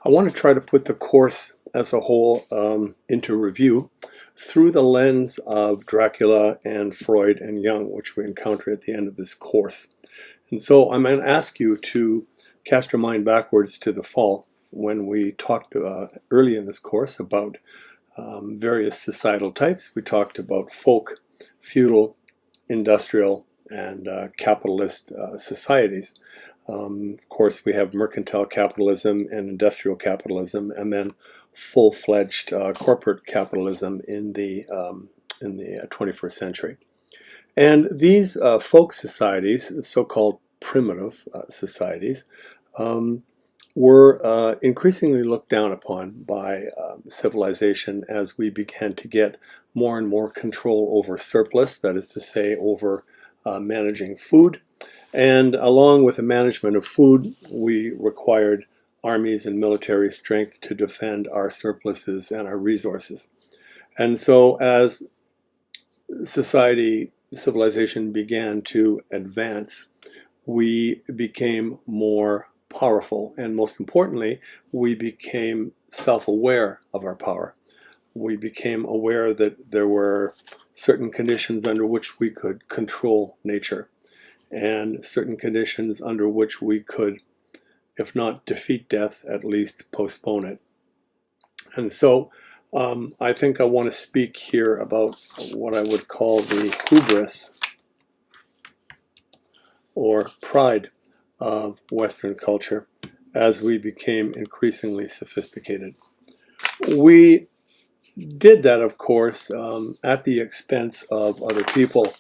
I want to try to put the course as a whole into review through the lens of Dracula and Freud and Jung, which we encounter at the end of this course. And so I'm going to ask you to cast your mind backwards to the fall when we talked early in this course about various societal types. We talked about folk, feudal, industrial, and capitalist societies. Of course, we have mercantile capitalism and industrial capitalism, and then full-fledged corporate capitalism in the 21st century. And these folk societies, so-called primitive societies, were increasingly looked down upon by civilization as we began to get more and more control over surplus, that is to say, over managing food. And along with the management of food, we required armies and military strength to defend our surpluses and our resources. And so as civilization began to advance, we became more powerful, and most importantly, we became self-aware of our power. We became aware that there were certain conditions under which we could control nature, and certain conditions under which we could, if not defeat death, at least postpone it. And so I think I want to speak here about what I would call the hubris or pride of Western culture as we became increasingly sophisticated. We did that, of course, at the expense of other people.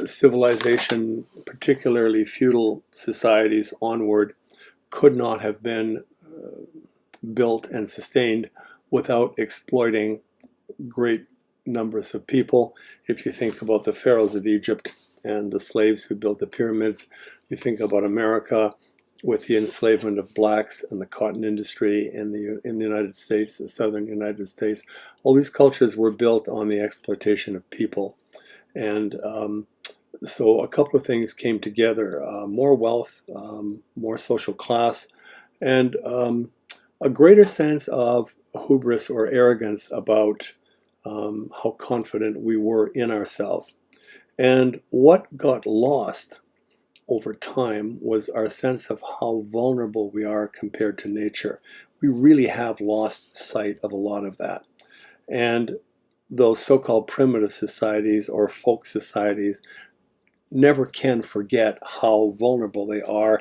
Civilization, particularly feudal societies onward, could not have been built and sustained without exploiting great numbers of people. If you think about the pharaohs of Egypt and the slaves who built the pyramids, you think about America with the enslavement of blacks and the cotton industry in the United States, the southern United States. All these cultures were built on the exploitation of people. And so a couple of things came together, more wealth, more social class, and a greater sense of hubris or arrogance about how confident we were in ourselves. And what got lost over time was our sense of how vulnerable we are compared to nature. We really have lost sight of a lot of that. And those so-called primitive societies or folk societies never can forget how vulnerable they are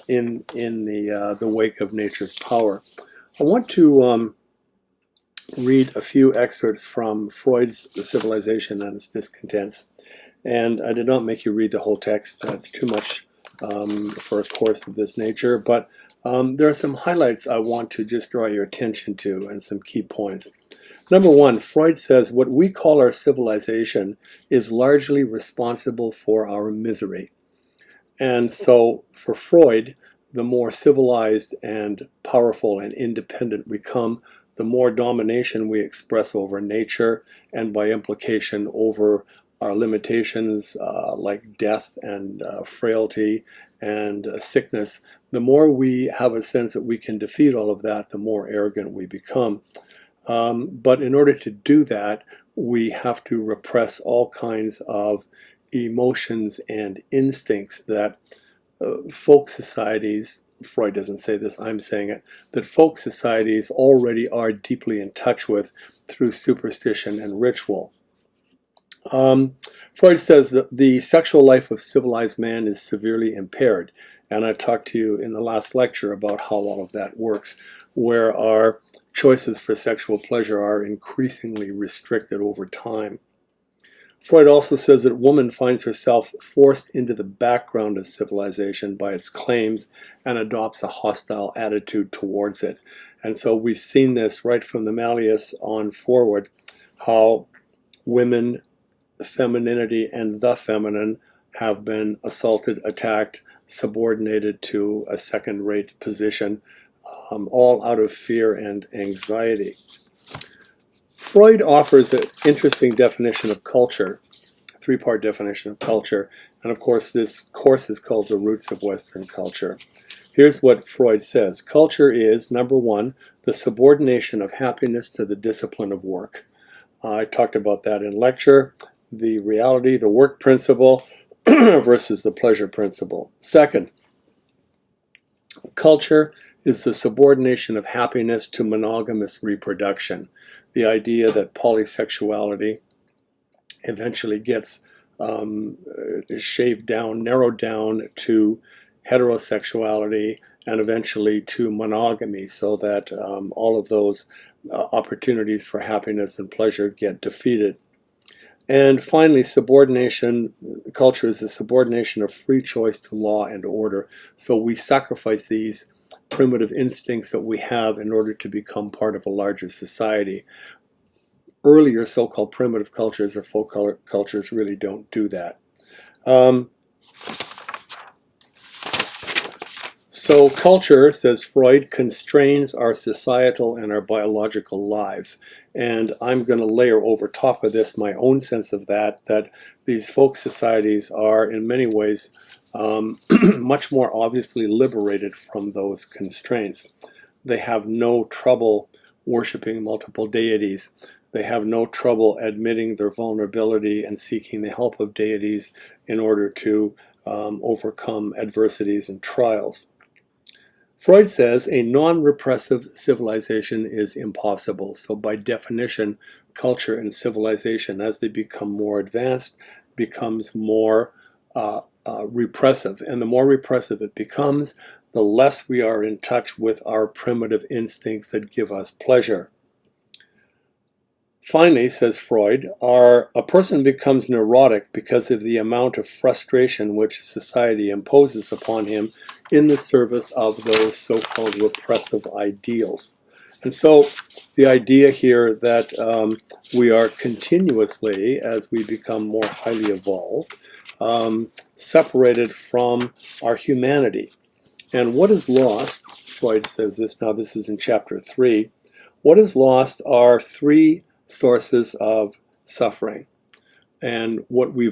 in the wake of nature's power. I want to read a few excerpts from Freud's The Civilization and Its Discontents. And I did not make you read the whole text. That's too much for a course of this nature. But there are some highlights I want to just draw your attention to and some key points. Number one, Freud says what we call our civilization is largely responsible for our misery. And so for Freud, the more civilized and powerful and independent we come, the more domination we express over nature and by implication over our limitations like death and frailty and sickness. The more we have a sense that we can defeat all of that, the more arrogant we become. But in order to do that, we have to repress all kinds of emotions and instincts that folk societies, Freud doesn't say this, I'm saying it, that folk societies already are deeply in touch with through superstition and ritual. Freud says that the sexual life of civilized man is severely impaired. And I talked to you in the last lecture about how all of that works, where our choices for sexual pleasure are increasingly restricted over time. Freud also says that woman finds herself forced into the background of civilization by its claims and adopts a hostile attitude towards it. And so we've seen this right from the Malleus on forward, how women, femininity, and the feminine have been assaulted, attacked, subordinated to a second-rate position, all out of fear and anxiety. Freud offers an interesting definition of culture, a three-part definition of culture, and of course this course is called The Roots of Western Culture. Here's what Freud says. Culture is, number one, the subordination of happiness to the discipline of work. I talked about that in lecture. The reality, the work principle versus the pleasure principle. Second, culture is the subordination of happiness to monogamous reproduction. The idea that polysexuality eventually gets shaved down, narrowed down to heterosexuality and eventually to monogamy, so that all of those opportunities for happiness and pleasure get defeated. And finally, subordination. Culture is the subordination of free choice to law and order. So we sacrifice these primitive instincts that we have in order to become part of a larger society. Earlier so-called primitive cultures or folk cultures really don't do that. So culture, says Freud, constrains our societal and our biological lives. And I'm going to layer over top of this my own sense of that these folk societies are in many ways much more obviously liberated from those constraints. They have no trouble worshiping multiple deities. They have no trouble admitting their vulnerability and seeking the help of deities in order to overcome adversities and trials. Freud says a non-repressive civilization is impossible. So by definition, culture and civilization, as they become more advanced, becomes more repressive. And the more repressive it becomes, the less we are in touch with our primitive instincts that give us pleasure. Finally, says Freud, a person becomes neurotic because of the amount of frustration which society imposes upon him in the service of those so-called repressive ideals. And so the idea here that we are continuously, as we become more highly evolved, separated from our humanity. And what is lost, Freud says this, now this is in chapter 3, what is lost are three sources of suffering, and what we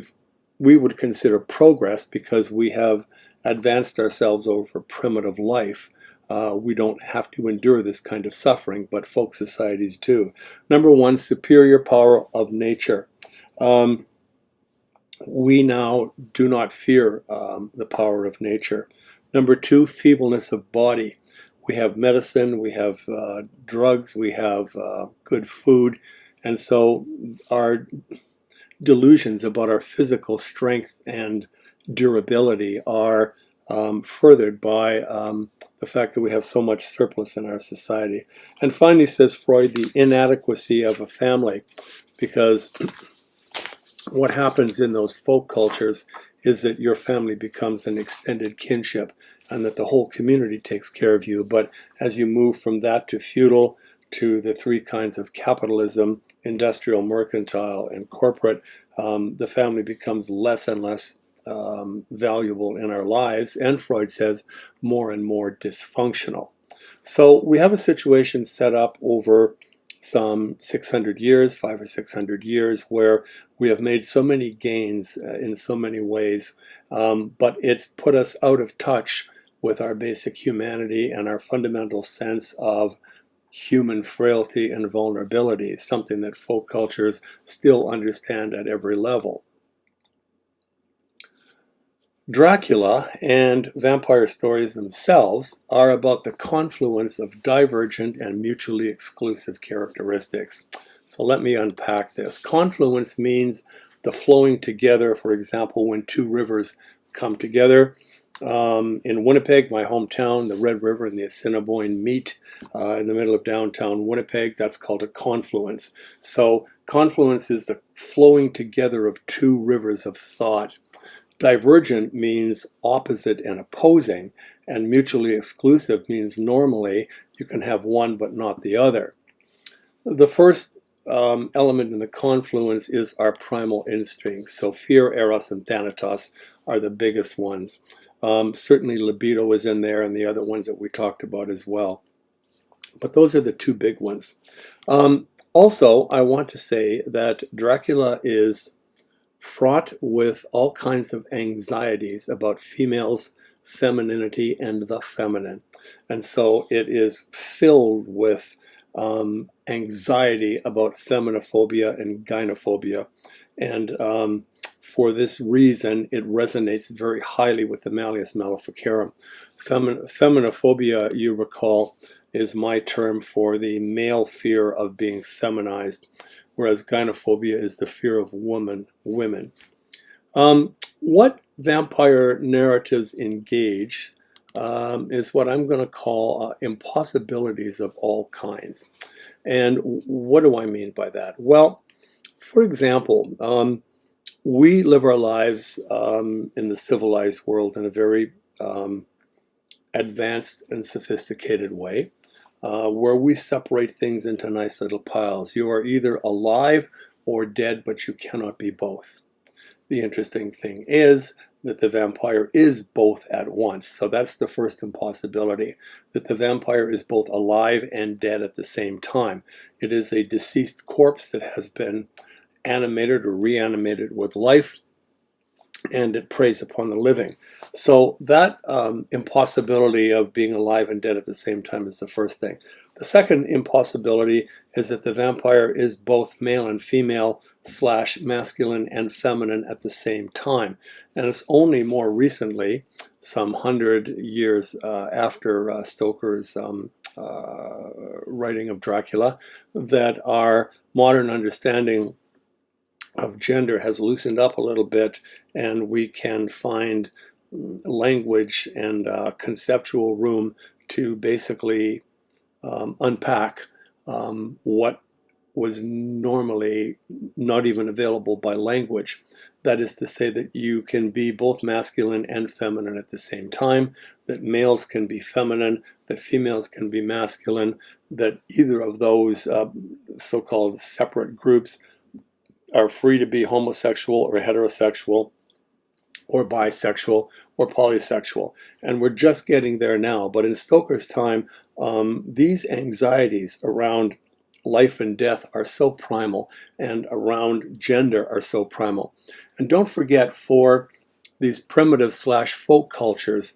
would consider progress because we have advanced ourselves over primitive life. We don't have to endure this kind of suffering, but folk societies do. Number one, superior power of nature. We now do not fear the power of nature. Number two, feebleness of body. We have medicine, we have drugs, we have good food. And so our delusions about our physical strength and durability are furthered by the fact that we have so much surplus in our society. And finally, says Freud, the inadequacy of a family, because what happens in those folk cultures is that your family becomes an extended kinship and that the whole community takes care of you. But as you move from that to feudal, to the three kinds of capitalism, industrial, mercantile, and corporate, the family becomes less and less valuable in our lives, and Freud says more and more dysfunctional. So we have a situation set up over some 600 years, 500 or 600 years, where we have made so many gains in so many ways, but it's put us out of touch with our basic humanity and our fundamental sense of human frailty and vulnerability, something that folk cultures still understand at every level. Dracula and vampire stories themselves are about the confluence of divergent and mutually exclusive characteristics. So let me unpack this. Confluence means the flowing together, for example, when two rivers come together. In Winnipeg, my hometown, the Red River and the Assiniboine meet in the middle of downtown Winnipeg. That's called a confluence. So confluence is the flowing together of two rivers of thought. Divergent means opposite and opposing, and mutually exclusive means normally you can have one but not the other. The first element in the confluence is our primal instincts. So fear, eros, and thanatos are the biggest ones. Certainly libido is in there and the other ones that we talked about as well. But those are the two big ones. Also, I want to say that Dracula is fraught with all kinds of anxieties about females' femininity and the feminine. And so it is filled with anxiety about feminophobia and gynophobia. And for this reason, it resonates very highly with the Malleus Maleficarum. Feminophobia, you recall, is my term for the male fear of being feminized, whereas gynophobia is the fear of women. What vampire narratives engage is what I'm going to call impossibilities of all kinds. And what do I mean by that? Well, for example, we live our lives in the civilized world in a very advanced and sophisticated way, where we separate things into nice little piles. You are either alive or dead, but you cannot be both. The interesting thing is that the vampire is both at once. So that's the first impossibility, that the vampire is both alive and dead at the same time. It is a deceased corpse that has been animated or reanimated with life, and it preys upon the living. So that impossibility of being alive and dead at the same time is the first thing. The second impossibility is that the vampire is both male and female / masculine and feminine at the same time. And it's only more recently, some 100 years after Stoker's writing of Dracula, that our modern understanding of gender has loosened up a little bit, and we can find language and conceptual room to basically unpack what was normally not even available by language. That is to say that you can be both masculine and feminine at the same time, that males can be feminine, that females can be masculine, that either of those so-called separate groups are free to be homosexual or heterosexual or bisexual or polysexual. And we're just getting there now. But in Stoker's time, these anxieties around life and death are so primal, and around gender are so primal. And don't forget, for these primitive / folk cultures,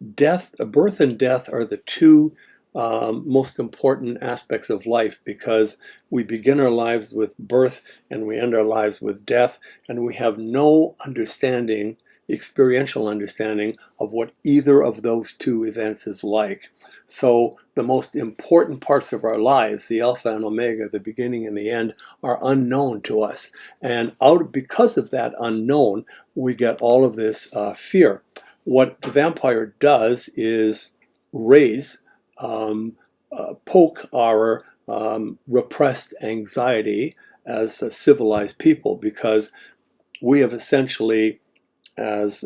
birth and death are the two most important aspects of life, because we begin our lives with birth and we end our lives with death, and we have no understanding, experiential understanding, of what either of those two events is like. So the most important parts of our lives, the alpha and omega, the beginning and the end, are unknown to us. And because of that unknown, we get all of this fear. What the vampire does is poke our repressed anxiety as a civilized people, because we have essentially, as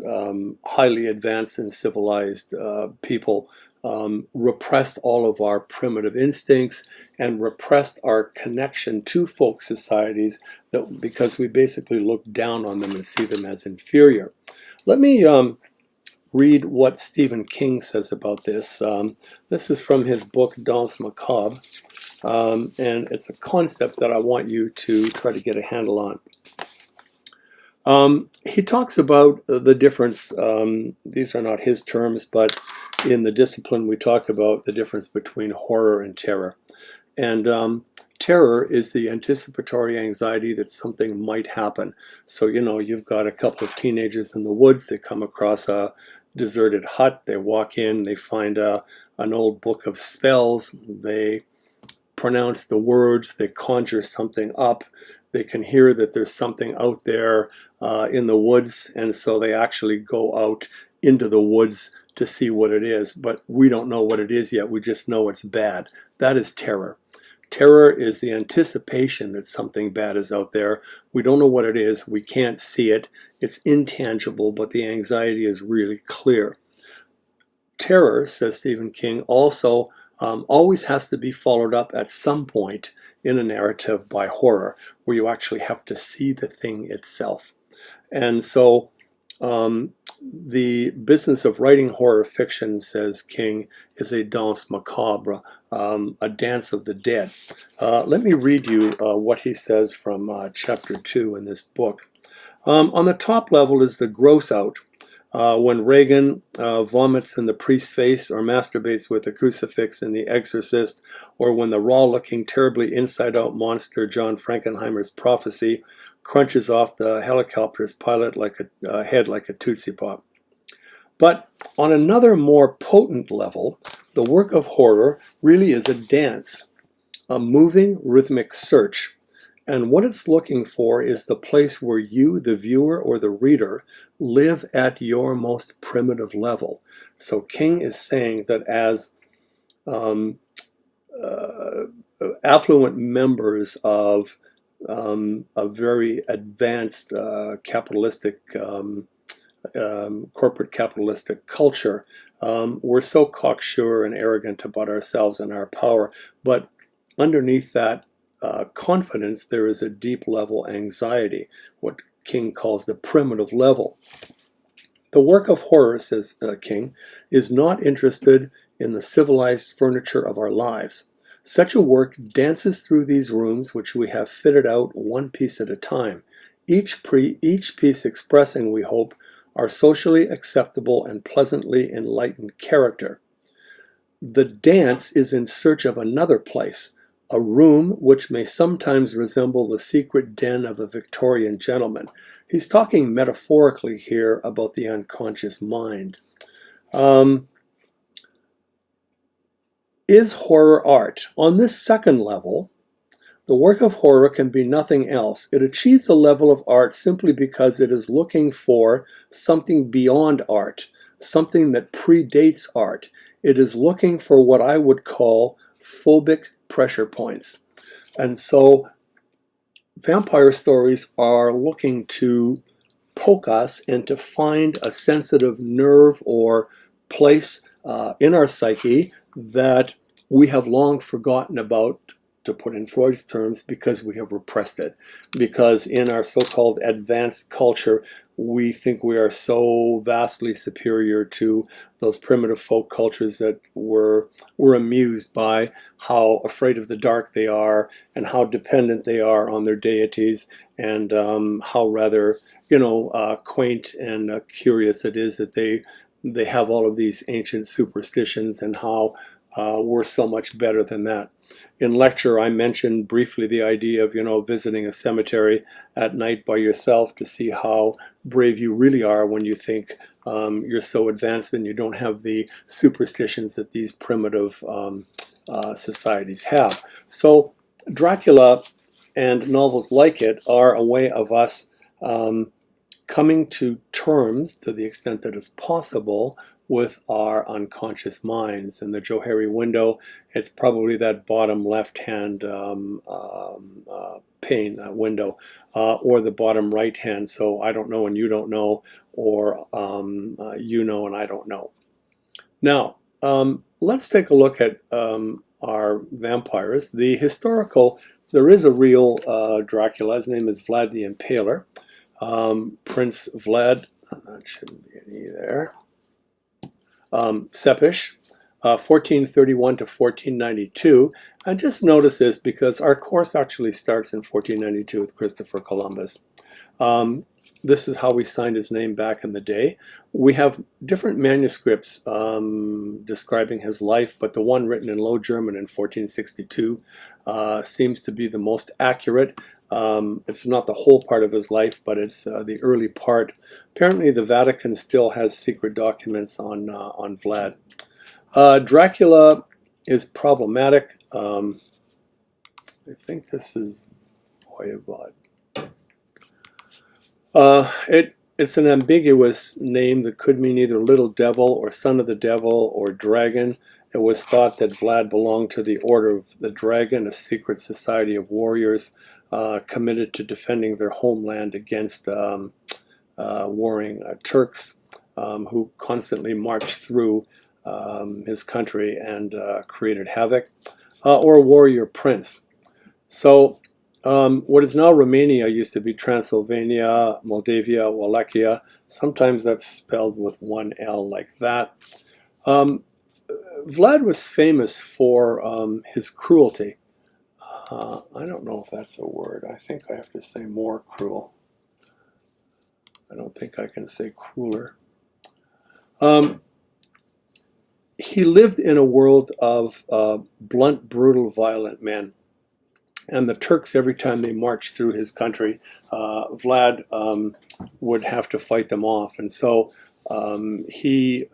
highly advanced and civilized people, repressed all of our primitive instincts and repressed our connection to folk societies, because we basically look down on them and see them as inferior. Let me read what Stephen King says about this. This is from his book Danse Macabre, and it's a concept that I want you to try to get a handle on. He talks about the difference, these are not his terms, but in the discipline we talk about the difference between horror and terror. And terror is the anticipatory anxiety that something might happen. So, you've got a couple of teenagers in the woods, they come across a deserted hut, they walk in, they find an old book of spells, they pronounce the words, they conjure something up, they can hear that there's something out there in the woods, and so they actually go out into the woods to see what it is. But we don't know what it is yet, we just know it's bad. That is terror. Terror is the anticipation that something bad is out there. We don't know what it is, we can't see it, it's intangible, but the anxiety is really clear. Terror, says Stephen King, also always has to be followed up at some point in a narrative by horror, where you actually have to see the thing itself. And so the business of writing horror fiction, says King, is a danse macabre, a dance of the dead. Let me read you what he says from chapter 2 in this book. On the top level is the gross out, When Reagan vomits in the priest's face or masturbates with a crucifix in The Exorcist, or when the raw-looking, terribly inside-out monster John Frankenheimer's Prophecy crunches off the helicopter's pilot like a head like a Tootsie Pop. But on another more potent level, the work of horror really is a dance, a moving, rhythmic search. And what it's looking for is the place where you, the viewer or the reader, live at your most primitive level. So King is saying that as affluent members of a very advanced capitalistic, corporate capitalistic culture, we're so cocksure and arrogant about ourselves and our power, but underneath that confidence, there is a deep level anxiety, what King calls the primitive level. The work of horror, says King, is not interested in the civilized furniture of our lives. Such a work dances through these rooms which we have fitted out one piece at a time, each piece expressing, we hope, our socially acceptable and pleasantly enlightened character. The dance is in search of another place, a room which may sometimes resemble the secret den of a Victorian gentleman. He's talking metaphorically here about the unconscious mind. Is horror art? On this second level, the work of horror can be nothing else. It achieves a level of art simply because it is looking for something beyond art, something that predates art. It is looking for what I would call phobic pressure points. And so vampire stories are looking to poke us and to find a sensitive nerve or place in our psyche that we have long forgotten about, to put in Freud's terms, because we have repressed it. Because in our so-called advanced culture, we think we are so vastly superior to those primitive folk cultures that we're amused by how afraid of the dark they are and how dependent they are on their deities, and how rather, quaint and curious it is that they have all of these ancient superstitions, and how we're so much better than that. In lecture, I mentioned briefly the idea of, visiting a cemetery at night by yourself to see how brave you really are when you think you're so advanced and you don't have the superstitions that these primitive societies have. So Dracula and novels like it are a way of us coming to terms, to the extent that it's possible, with our unconscious minds. In the Johari window, it's probably that bottom left-hand pane, that window, or the bottom right-hand, so I don't know and you don't know, or you know and I don't know. Now, let's take a look at our vampires. The historical, there is a real Dracula. His name is Vlad the Impaler. Prince Vlad, that shouldn't be any there. Sepish, 1431 to 1492. And just notice this because our course actually starts in 1492 with Christopher Columbus. This is how we signed his name back in the day. We have different manuscripts describing his life, but the one written in Low German in 1462 seems to be the most accurate. It's not the whole part of his life, but it's the early part. Apparently the Vatican still has secret documents on Vlad. Dracula is problematic. I think this is Voivod. It's an ambiguous name that could mean either little devil or son of the devil or dragon. It was thought that Vlad belonged to the Order of the Dragon, a secret society of warriors committed to defending their homeland against warring Turks who constantly marched through his country and created havoc, or a warrior prince. So what is now Romania used to be Transylvania, Moldavia, Wallachia. Sometimes that's spelled with one L like that. Vlad was famous for his cruelty. I don't know if that's a word. I think I have to say more cruel. I don't think I can say crueler. Um, he lived in a world of blunt, brutal, violent men. And the Turks, every time they marched through his country, Vlad would have to fight them off. And so he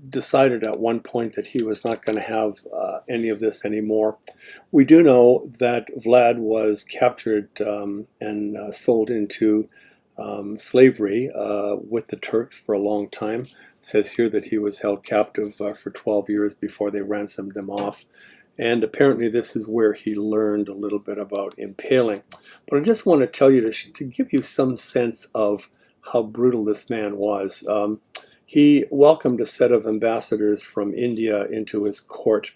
decided at one point that he was not going to have any of this anymore. We do know that Vlad was captured and sold into slavery with the Turks for a long time. It says here that he was held captive for 12 years before they ransomed him off. And apparently this is where he learned a little bit about impaling. But I just want to tell you to give you some sense of how brutal this man was. He welcomed a set of ambassadors from India into his court,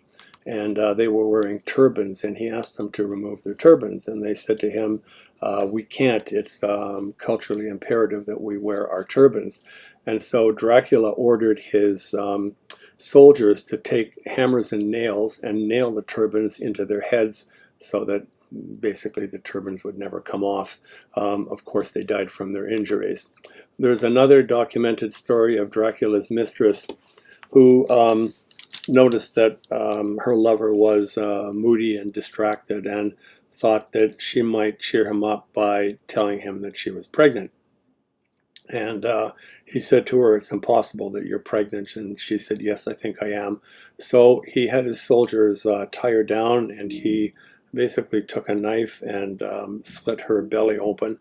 and they were wearing turbans, and he asked them to remove their turbans. And they said to him, we can't, it's culturally imperative that we wear our turbans. And so Dracula ordered his soldiers to take hammers and nails and nail the turbans into their heads so that basically the turbans would never come off. Of course, they died from their injuries. There's another documented story of Dracula's mistress who noticed that her lover was moody and distracted and thought that she might cheer him up by telling him that she was pregnant. And he said to her, it's impossible that you're pregnant. And she said, yes, I think I am. So he had his soldiers tie her down, and he basically took a knife and slit her belly open,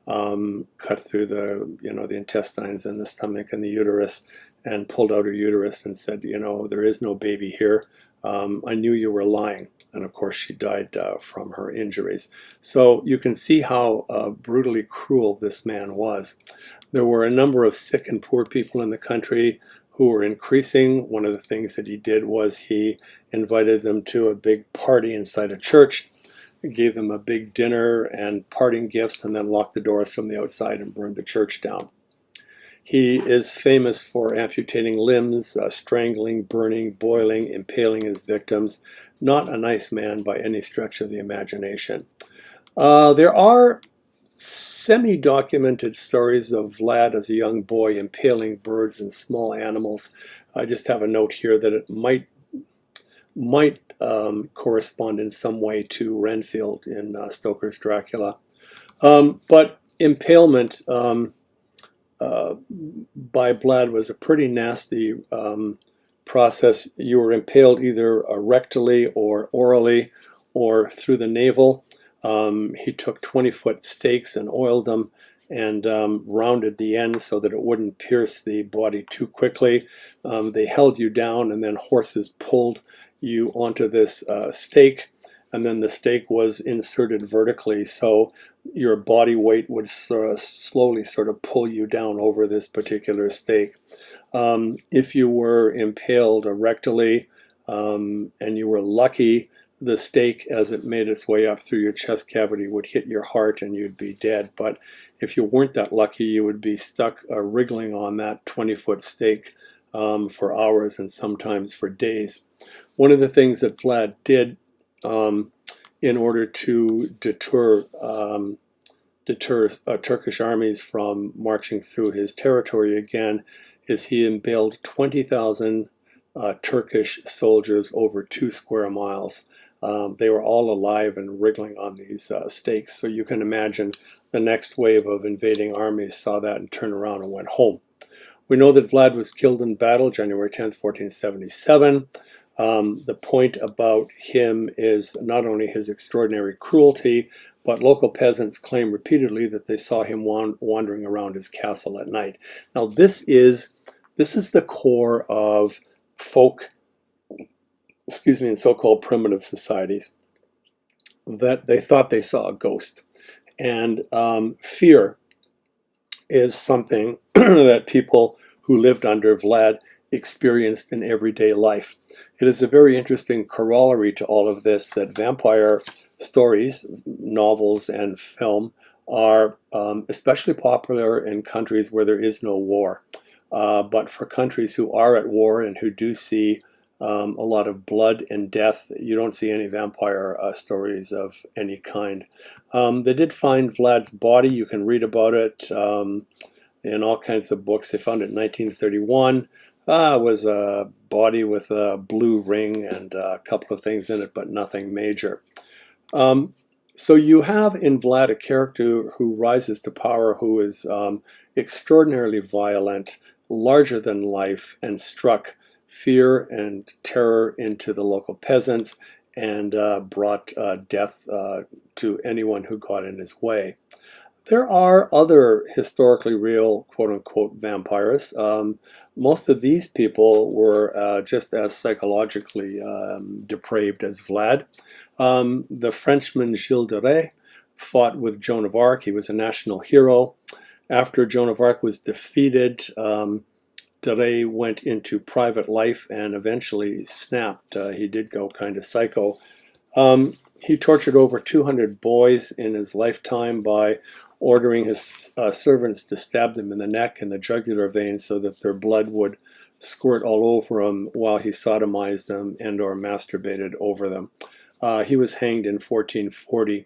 cut through the intestines and the stomach and the uterus, and pulled out her uterus and said, there is no baby here. I knew you were lying. And of course, she died from her injuries. So you can see how brutally cruel this man was. There were a number of sick and poor people in the country who were increasing. One of the things that he did was he invited them to a big party inside a church, gave them a big dinner and parting gifts, and then locked the doors from the outside and burned the church down. He is famous for amputating limbs, strangling, burning, boiling, impaling his victims. Not a nice man by any stretch of the imagination. There are semi-documented stories of Vlad as a young boy impaling birds and small animals. I just have a note here that it might correspond in some way to Renfield in Stoker's Dracula. But impalement by Vlad was a pretty nasty process. You were impaled either rectally or orally or through the navel. He took 20-foot stakes and oiled them and rounded the end so that it wouldn't pierce the body too quickly. They held you down, and then horses pulled you onto this stake, and then the stake was inserted vertically, so your body weight would slowly sort of pull you down over this particular stake. If you were impaled rectally and you were lucky, the stake, as it made its way up through your chest cavity, would hit your heart and you'd be dead. But if you weren't that lucky, you would be stuck wriggling on that 20-foot stake for hours and sometimes for days. One of the things that Vlad did in order to deter Turkish armies from marching through his territory again is he impaled 20,000 Turkish soldiers over 2 square miles. They were all alive and wriggling on these stakes. So you can imagine the next wave of invading armies saw that and turned around and went home. We know that Vlad was killed in battle January 10th, 1477. The point about him is not only his extraordinary cruelty, but local peasants claim repeatedly that they saw him wandering around his castle at night. Now this is the core of folk, in so-called primitive societies, that they thought they saw a ghost. And fear is something that people who lived under Vlad experienced in everyday life. It is a very interesting corollary to all of this that vampire stories, novels, and film are especially popular in countries where there is no war. But for countries who are at war and who do see a lot of blood and death, you don't see any vampire stories of any kind. They did find Vlad's body. You can read about it in all kinds of books. They found it in 1931. Was a body with a blue ring and a couple of things in it, but nothing major. Um, so you have in Vlad a character who rises to power, who is extraordinarily violent, larger than life, and struck fear and terror into the local peasants and brought death to anyone who got in his way. There are other historically real quote unquote vampires. Most of these people were just as psychologically depraved as Vlad. The Frenchman Gilles de Rais fought with Joan of Arc. He was a national hero. After Joan of Arc was defeated, de Rais went into private life and eventually snapped. He did go kind of psycho. He tortured over 200 boys in his lifetime by ordering his servants to stab them in the neck and the jugular vein so that their blood would squirt all over him while he sodomized them and or masturbated over them. He was hanged in 1440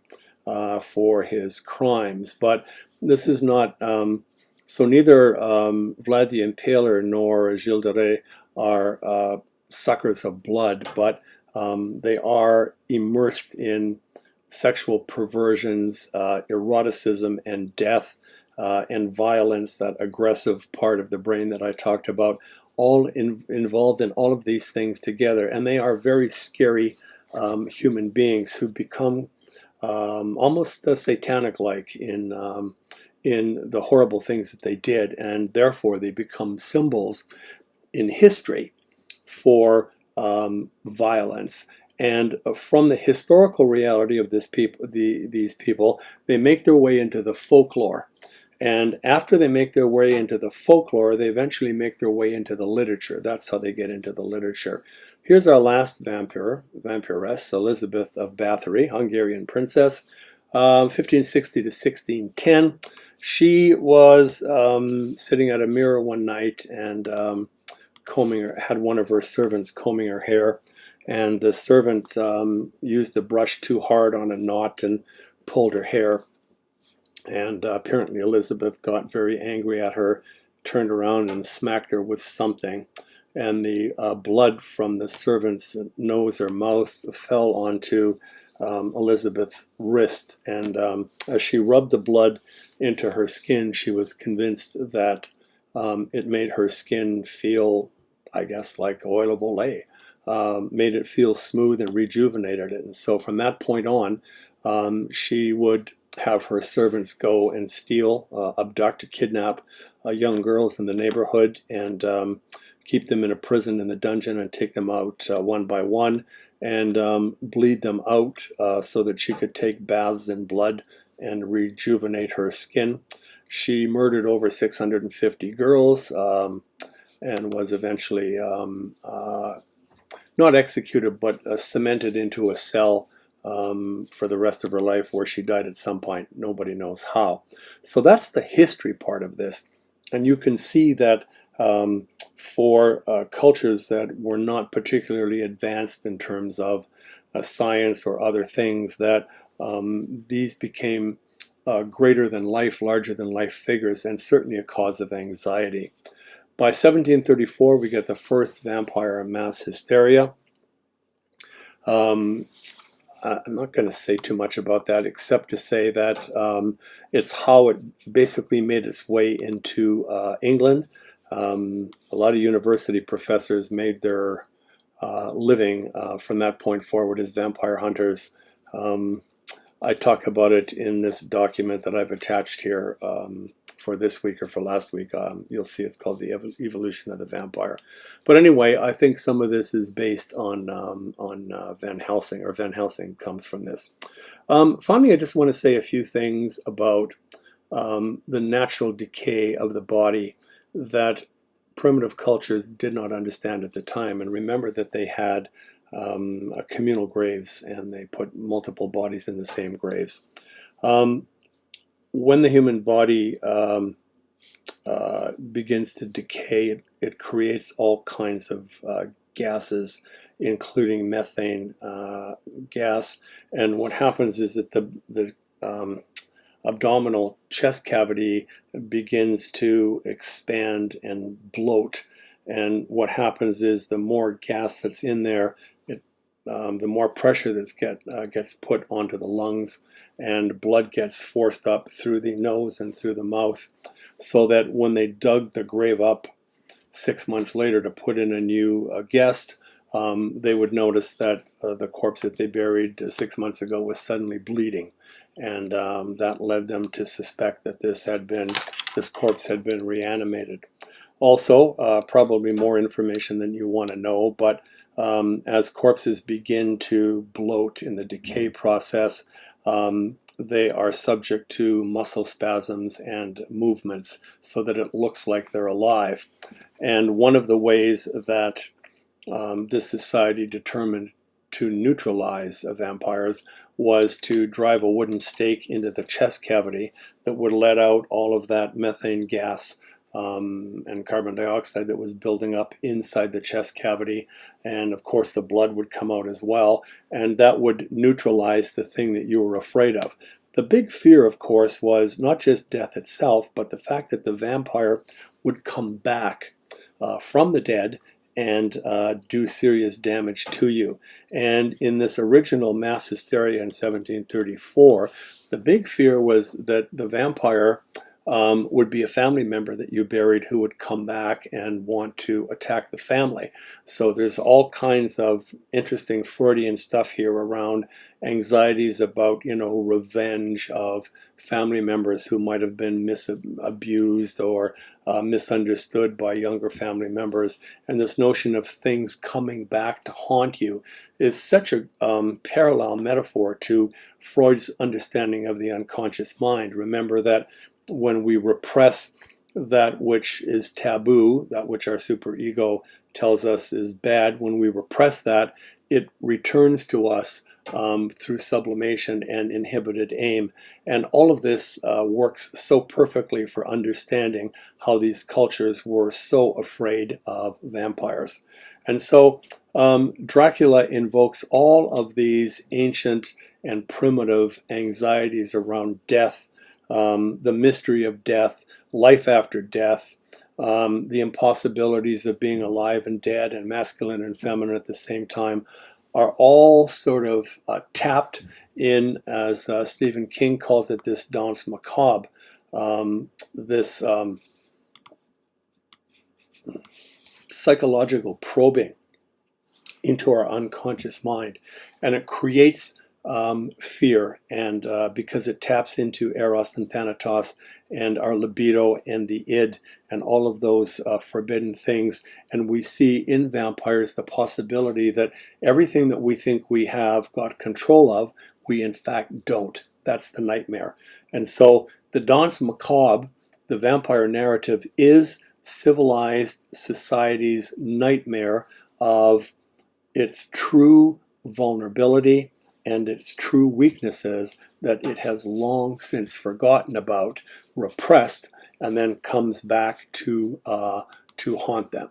for his crimes, but this is not, so neither Vlad the Impaler nor Gilles de Rais are suckers of blood, but they are immersed in sexual perversions, eroticism, and death, and violence, that aggressive part of the brain that I talked about, all involved in all of these things together. And they are very scary human beings who become almost satanic-like in the horrible things that they did, and therefore they become symbols in history for violence. And from the historical reality of these people, they make their way into the folklore. And after they make their way into the folklore, they eventually make their way into the literature. That's how they get into the literature. Here's our last vampiress, Elizabeth of Bathory, Hungarian princess, 1560 to 1610. She was sitting at a mirror one night and had one of her servants combing her hair, and the servant used the brush too hard on a knot and pulled her hair. And apparently Elizabeth got very angry at her, turned around and smacked her with something. And the blood from the servant's nose or mouth fell onto Elizabeth's wrist. And as she rubbed the blood into her skin, she was convinced that it made her skin feel, I guess, like oil of Olay. Made it feel smooth and rejuvenated it. And so from that point on, she would have her servants go and steal, abduct, kidnap young girls in the neighborhood and keep them in a prison in the dungeon and take them out one by one and bleed them out so that she could take baths in blood and rejuvenate her skin. She murdered over 650 girls and was eventually not executed, but cemented into a cell for the rest of her life, where she died at some point. Nobody knows how. So that's the history part of this. And you can see that for cultures that were not particularly advanced in terms of science or other things, that these became greater than life, larger than life figures, and certainly a cause of anxiety. By 1734, we get the first vampire mass hysteria. I'm not going to say too much about that, except to say that it's how it basically made its way into England. A lot of university professors made their living from that point forward as vampire hunters. I talk about it in this document that I've attached here for this week or for last week. You'll see it's called The Evolution of the Vampire. But anyway, I think some of this is based on Van Helsing, or Van Helsing comes from this. Finally, I just want to say a few things about the natural decay of the body that primitive cultures did not understand at the time. And remember that they had communal graves, and they put multiple bodies in the same graves. When the human body begins to decay, it creates all kinds of gases, including methane gas. And what happens is that the abdominal chest cavity begins to expand and bloat. And what happens is the more gas that's in there, the more pressure that gets put onto the lungs, and blood gets forced up through the nose and through the mouth, so that when they dug the grave up 6 months later to put in a new guest, they would notice that the corpse that they buried 6 months ago was suddenly bleeding, and that led them to suspect that this corpse had been reanimated. Also, probably more information than you want to know, but as corpses begin to bloat in the decay process, they are subject to muscle spasms and movements so that it looks like they're alive. And one of the ways that this society determined to neutralize vampires was to drive a wooden stake into the chest cavity that would let out all of that methane gas and carbon dioxide that was building up inside the chest cavity, and of course the blood would come out as well, and that would neutralize the thing that you were afraid of. The big fear, of course, was not just death itself, but the fact that the vampire would come back from the dead and do serious damage to you. And in this original mass hysteria in 1734, the big fear was that the vampire would be a family member that you buried who would come back and want to attack the family. So there's all kinds of interesting Freudian stuff here around anxieties about, revenge of family members who might have been abused or misunderstood by younger family members. And this notion of things coming back to haunt you is such a parallel metaphor to Freud's understanding of the unconscious mind. Remember that when we repress that which is taboo, that which our superego tells us is bad, when we repress that, it returns to us through sublimation and inhibited aim. And all of this works so perfectly for understanding how these cultures were so afraid of vampires. And so Dracula invokes all of these ancient and primitive anxieties around death, the mystery of death, life after death, the impossibilities of being alive and dead and masculine and feminine at the same time, are all sort of tapped in, as Stephen King calls it, this danse macabre, this psychological probing into our unconscious mind. And it creates fear, and because it taps into eros and thanatos and our libido and the id and all of those forbidden things. And we see in vampires the possibility that everything that we think we have got control of, we in fact don't. That's the nightmare. And so the danse macabre, the vampire narrative, is civilized society's nightmare of its true vulnerability and its true weaknesses that it has long since forgotten about, repressed, and then comes back to haunt them.